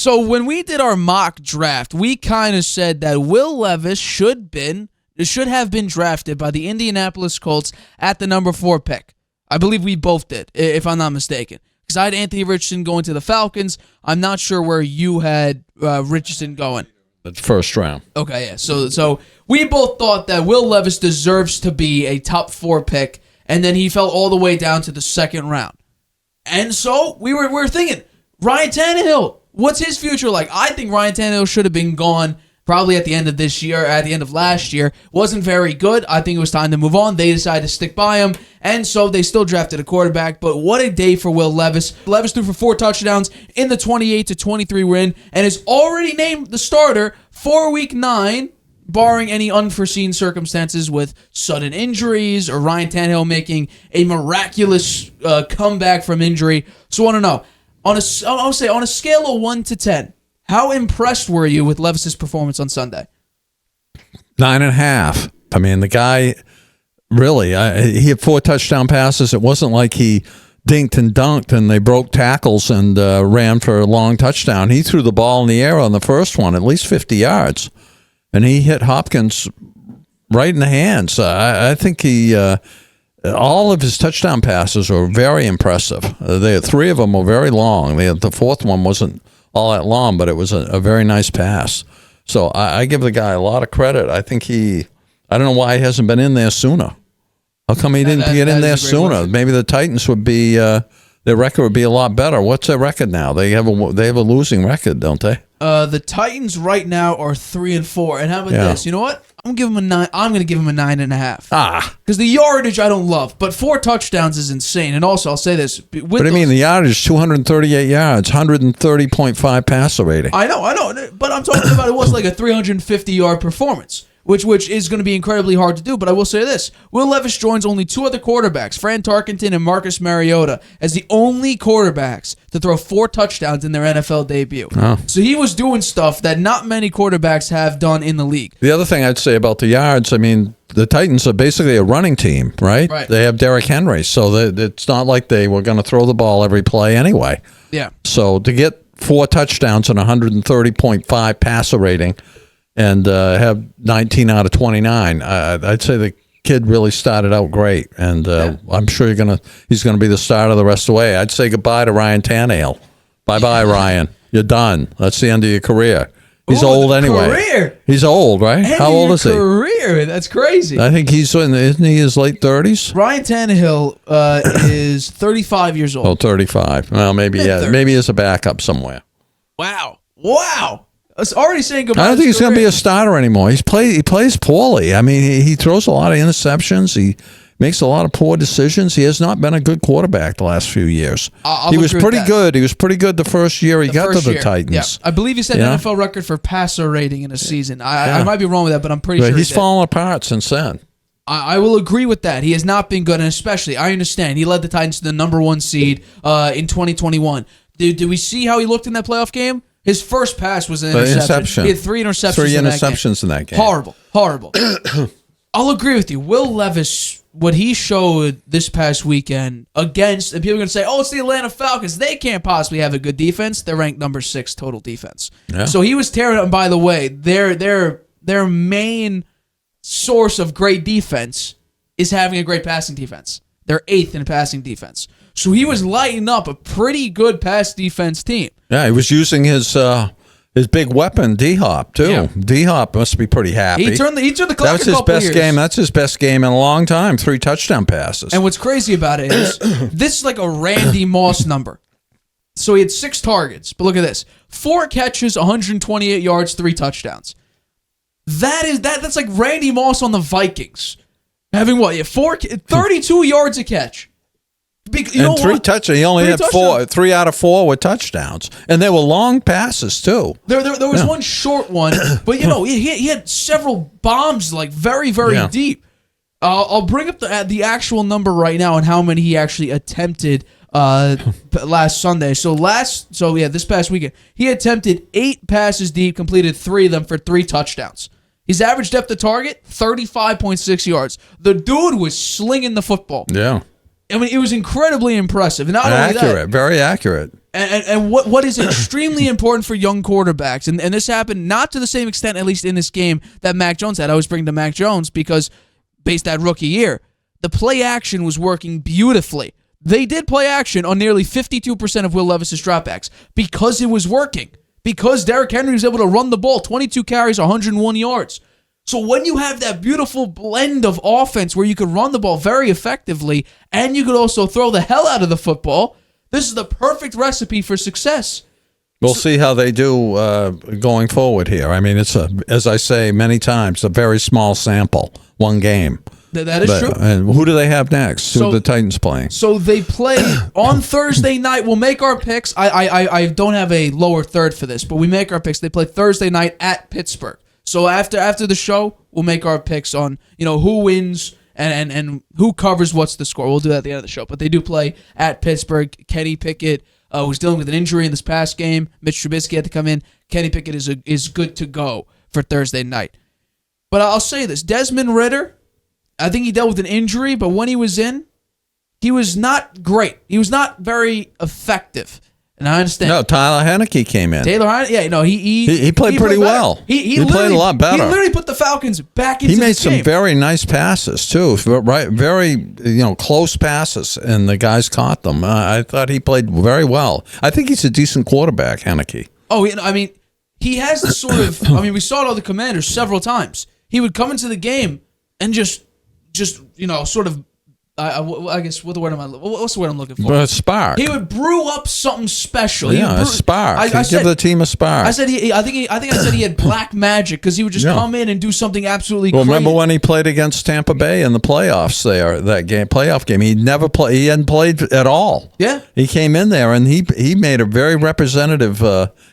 So when we did our mock draft, we kind of said that Will Levis should have been drafted by the Indianapolis Colts at the number 4 pick. I believe we both did, if I'm not mistaken. Because I had Anthony Richardson going to the Falcons. I'm not sure where you had Richardson going. The first round. Okay, yeah. So we both thought that Will Levis deserves to be a top 4 pick, and then he fell all the way down to the second round. And so we were thinking, Ryan Tannehill, what's his future like? I think Ryan Tannehill should have been gone probably at the end of this year, at the end of last year. Wasn't very good. I think it was time to move on. They decided to stick by him, and so they still drafted a quarterback. But what a day for Will Levis. Levis threw for 4 touchdowns in the 28-23 win and is already named the starter for Week 9, barring any unforeseen circumstances with sudden injuries or Ryan Tannehill making a miraculous comeback from injury. So I want to know, on a scale of 1 to 10, how impressed were you with Levis's performance on Sunday? 9.5. I mean, the guy really, he had 4 touchdown passes. It wasn't like he dinked and dunked and they broke tackles and ran for a long touchdown. He threw the ball in the air on the first one, at least 50 yards. And he hit Hopkins right in the hands. I think all of his touchdown passes were very impressive. 3 of them were very long. The fourth one wasn't all that long, but it was a very nice pass. So I give the guy a lot of credit. I think I don't know why he hasn't been in there sooner. How come he didn't get in there sooner? Question. Maybe the Titans would be, their record would be a lot better. What's their record now? They have a losing record, don't they? The Titans right now are 3-4. And how about this? You know what? I'm going to give him a 9.5. Because the yardage I don't love, but 4 touchdowns is insane. And also, I'll say this. But I mean, the yardage, 238 yards, 130.5 passer rating. I know. But I'm talking about it was like a 350-yard performance, which is going to be incredibly hard to do. But I will say this. Will Levis joins only 2 other quarterbacks, Fran Tarkenton and Marcus Mariota, as the only quarterbacks to throw 4 touchdowns in their NFL debut. Oh. So he was doing stuff that not many quarterbacks have done in the league. The other thing I'd say about the yards, I mean, the Titans are basically a running team, right? They have Derrick Henry, so it's not like they were going to throw the ball every play anyway. Yeah. So to get 4 touchdowns and 130.5 passer rating and have 19 out of 29, I'd say the kid really started out great, and I'm sure he's gonna be the starter the rest of the way. I'd say goodbye to Ryan Tannehill. Bye, Ryan. You're done. That's the end of your career. He's old anyway. Career. He's old, right? How old is he? Career. That's crazy. I think isn't he his late 30s? Ryan Tannehill is 35 years old. Oh, 35. Well, maybe he's a backup somewhere. Wow. I was already saying goodbye. I don't think he's going to be a starter anymore. He plays poorly. I mean, he throws a lot of interceptions. He makes a lot of poor decisions. He has not been a good quarterback the last few years. He was pretty good. He was pretty good the first year he got to the Titans. Yeah. I believe he set an NFL record for passer rating in a season. I might be wrong with that, but I'm pretty sure he's fallen apart since then. I will agree with that. He has not been good, and especially, I understand, he led the Titans to the number 1 seed in 2021. Did we see how he looked in that playoff game? His first pass was an interception. He had 3 interceptions in that game. Horrible. I'll agree with you. Will Levis, what he showed this past weekend against, and people are going to say, it's the Atlanta Falcons. They can't possibly have a good defense. They're ranked number 6 total defense. Yeah. So he was tearing up. And by the way, their main source of great defense is having a great passing defense. They're 8th in passing defense. So he was lighting up a pretty good pass defense team. Yeah, he was using his big weapon, D-Hop, too. Yeah. D-Hop must be pretty happy. He turned the clock a couple years. That's his best game in a long time, 3 touchdown passes. And what's crazy about it is this is like a Randy Moss number. So he had 6 targets, but look at this. 4 catches, 128 yards, 3 touchdowns. That's like Randy Moss on the Vikings. Having 32 yards a catch. And 3 touchdowns. He only had 3 out of 4 were touchdowns, and they were long passes too. There was one short one, but he had several bombs like very deep. I'll bring up the actual number right now and how many he actually attempted last Sunday. This past weekend he attempted 8 passes deep, completed 3 of them for 3 touchdowns. His average depth of target 35.6 yards. The dude was slinging the football. Yeah. I mean, it was incredibly impressive. Not accurate, only that, very accurate. And what is extremely important for young quarterbacks, and this happened not to the same extent, at least in this game, that Mac Jones had. I always bring to Mac Jones because based that rookie year, the play action was working beautifully. They did play action on nearly 52% of Will Levis's dropbacks because it was working. Because Derrick Henry was able to run the ball, 22 carries, 101 yards. So when you have that beautiful blend of offense where you can run the ball very effectively and you could also throw the hell out of the football, this is the perfect recipe for success. We'll see how they do going forward here. I mean, it's as I say many times, a very small sample, one game. That is true. And who do they have next? Who are the Titans playing? So they play on Thursday night. We'll make our picks. I don't have a lower third for this, but we make our picks. They play Thursday night at Pittsburgh. So after the show, we'll make our picks on who wins and who covers what's the score. We'll do that at the end of the show. But they do play at Pittsburgh. Kenny Pickett was dealing with an injury in this past game. Mitch Trubisky had to come in. Kenny Pickett is good to go for Thursday night. But I'll say this. Desmond Ridder, I think he dealt with an injury, but when he was in, he was not great. He was not very effective. And I understand. No, Tyler Heineke came in. Taylor Heineke, he played pretty well. He played a lot better. He literally put the Falcons back into the game. He made some very nice passes too, right? Very close passes, and the guys caught them. I thought he played very well. I think he's a decent quarterback, Heineke. Oh, I mean, he has this sort of. I mean, we saw it all the Commanders several times. He would come into the game and just sort of. I guess what's the word I'm looking for? A spark. He would brew up something special. Yeah, a spark. I said, give the team a spark. I said I think I said he had black magic because he would just come in and do something absolutely crazy. Remember when he played against Tampa Bay in the playoffs there, that playoff game? He hadn't played at all. Yeah. He came in there and he made a very representative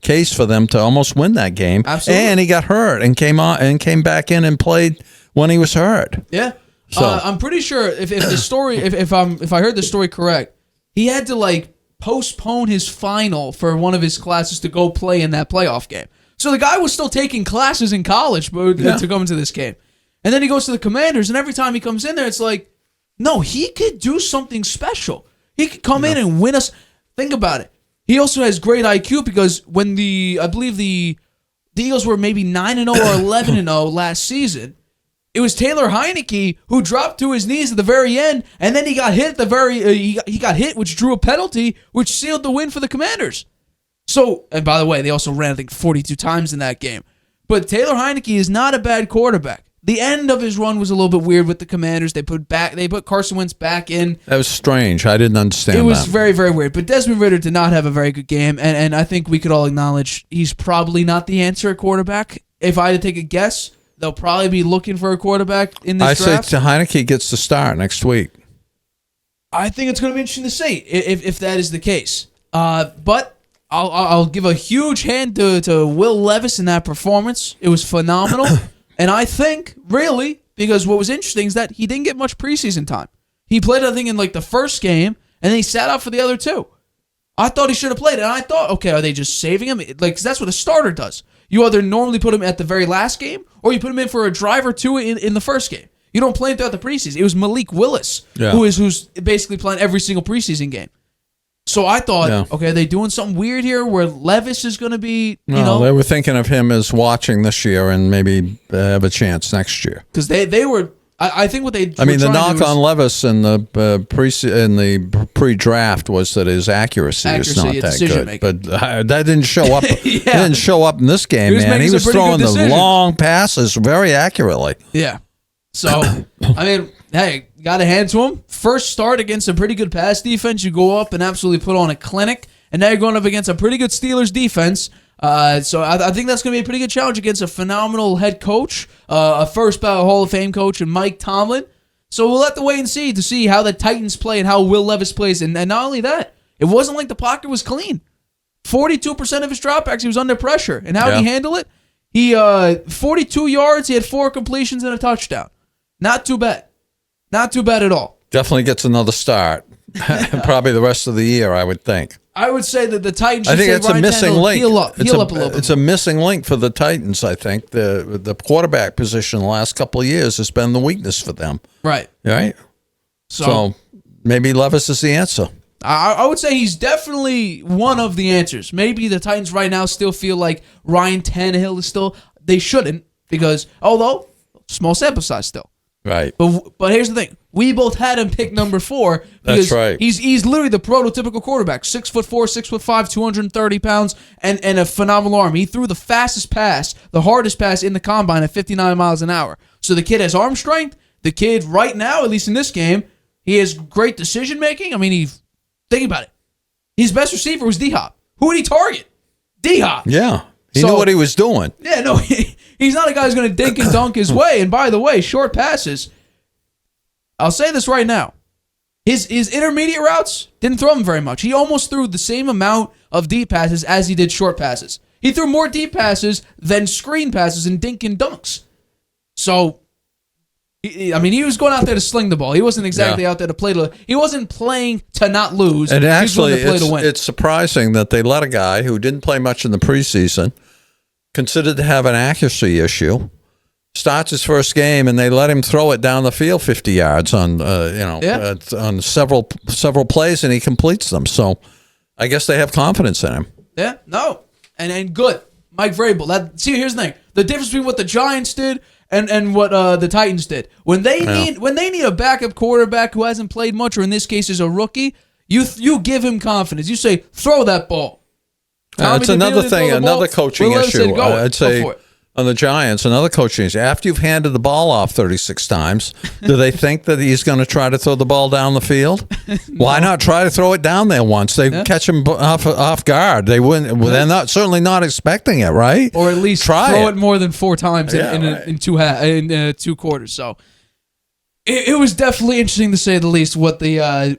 case for them to almost win that game. Absolutely. And he got hurt and came back in and played when he was hurt. Yeah. So I'm pretty sure if the story if I heard the story correct, he had to postpone his final for one of his classes to go play in that playoff game. So the guy was still taking classes in college to come into this game. And then he goes to the Commanders, and every time he comes in there, it's like, no, he could do something special. He could come in and win us. Think about it. He also has great IQ because when I believe the Eagles were maybe 9-0 or 11-0 last season, it was Taylor Heineke who dropped to his knees at the very end, and then he got hit at the he got hit, which drew a penalty, which sealed the win for the Commanders. So, and by the way, they also ran, I think, 42 times in that game. But Taylor Heineke is not a bad quarterback. The end of his run was a little bit weird with the Commanders. They put Carson Wentz back in. That was strange. I didn't understand that. It was very, very weird. But Desmond Ridder did not have a very good game, and I think we could all acknowledge he's probably not the answer at quarterback. If I had to take a guess, they'll probably be looking for a quarterback in this draft. I say Heineke gets the start next week. I think it's going to be interesting to see if that is the case. But I'll give a huge hand to Will Levis in that performance. It was phenomenal. And I think, really, because what was interesting is that he didn't get much preseason time. He played, I think, in the first game, and then he sat out for the other two. I thought he should have played, and I thought, okay, are they just saving him? 'Cause that's what a starter does. You either normally put him at the very last game, or you put him in for a drive or two in the first game. You don't play him throughout the preseason. It was Malik Willis, who's basically playing every single preseason game. So I thought, okay, are they doing something weird here where Levis is going to be, they were thinking of him as watching this year and maybe have a chance next year. Because they were, I think what they I mean, the knock on Levis in the pre-draft was that his accuracy is not that good. Making. But that didn't show up. It didn't show up in this game, man. He was throwing the long passes very accurately. Yeah. So, I mean, hey, got to hand to him. First start against a pretty good pass defense. You go up and absolutely put on a clinic. And now you're going up against a pretty good Steelers defense. So I think that's going to be a pretty good challenge against a phenomenal head coach, a first ballot Hall of Fame coach, and Mike Tomlin. So we'll have to wait and see how the Titans play and how Will Levis plays. And not only that, it wasn't like the pocket was clean. 42% of his dropbacks, he was under pressure. And how did he handle it? He 42 yards, he had 4 completions and a touchdown. Not too bad. Not too bad at all. Definitely gets another start. Probably the rest of the year, I would think. I would say that the Titans should I think it's Ryan a missing Tannehill link. Heal up a little bit. It's a missing link for the Titans, I think. The quarterback position the last couple of years has been the weakness for them. Right. Right? So maybe Levis is the answer. I would say he's definitely one of the answers. Maybe the Titans right now still feel like Ryan Tannehill is still. They shouldn't because although small sample size still. Right. But here's the thing: we both had him pick number 4. Because That's right. He's literally the prototypical quarterback: 6'4", 6'5", 230 pounds, and a phenomenal arm. He threw the fastest pass, the hardest pass in the combine at 59 miles an hour. So the kid has arm strength. The kid right now, at least in this game, he has great decision making. I mean, think about it. His best receiver was D-Hop. Who would he target? D-Hop. Yeah. He knew what he was doing. Yeah, no, he's not a guy who's going to dink and dunk his way. And by the way, short passes, I'll say this right now. His intermediate routes didn't throw him very much. He almost threw the same amount of deep passes as he did short passes. He threw more deep passes than screen passes and dink and dunks. So, I mean, he was going out there to sling the ball. He wasn't exactly out there to play he wasn't playing to not lose. And actually, he was going to play to win. It's surprising that they let a guy who didn't play much in the preseason, considered to have an accuracy issue, starts his first game, and they let him throw it down the field 50 yards on on several plays, and he completes them. So, I guess they have confidence in him. Yeah, no, and good, Mike Vrabel. Here's the thing: the difference between what the Giants did and what the Titans did. When they need a backup quarterback who hasn't played much, or in this case is a rookie, you give him confidence. You say, throw that ball. That's another thing, another coaching issue. I'd say on the Giants, another coaching issue. After you've handed the ball off 36 times, do they think that he's going to try to throw the ball down the field? No. Why not try to throw it down there once? They catch him off guard. They wouldn't. Well, they're certainly not expecting it, right? Or at least throw it more than 4 times in 2 quarters. So it was definitely interesting to say the least what the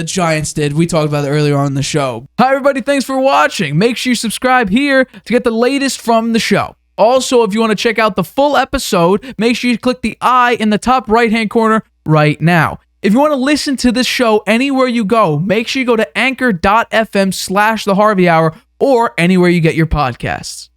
Giants did. We talked about it earlier on in the show. Hi, everybody. Thanks for watching. Make sure you subscribe here to get the latest from the show. Also, if you want to check out the full episode, make sure you click the I in the top right-hand corner right now. If you want to listen to this show anywhere you go, make sure you go to anchor.fm/The Harvey Hour or anywhere you get your podcasts.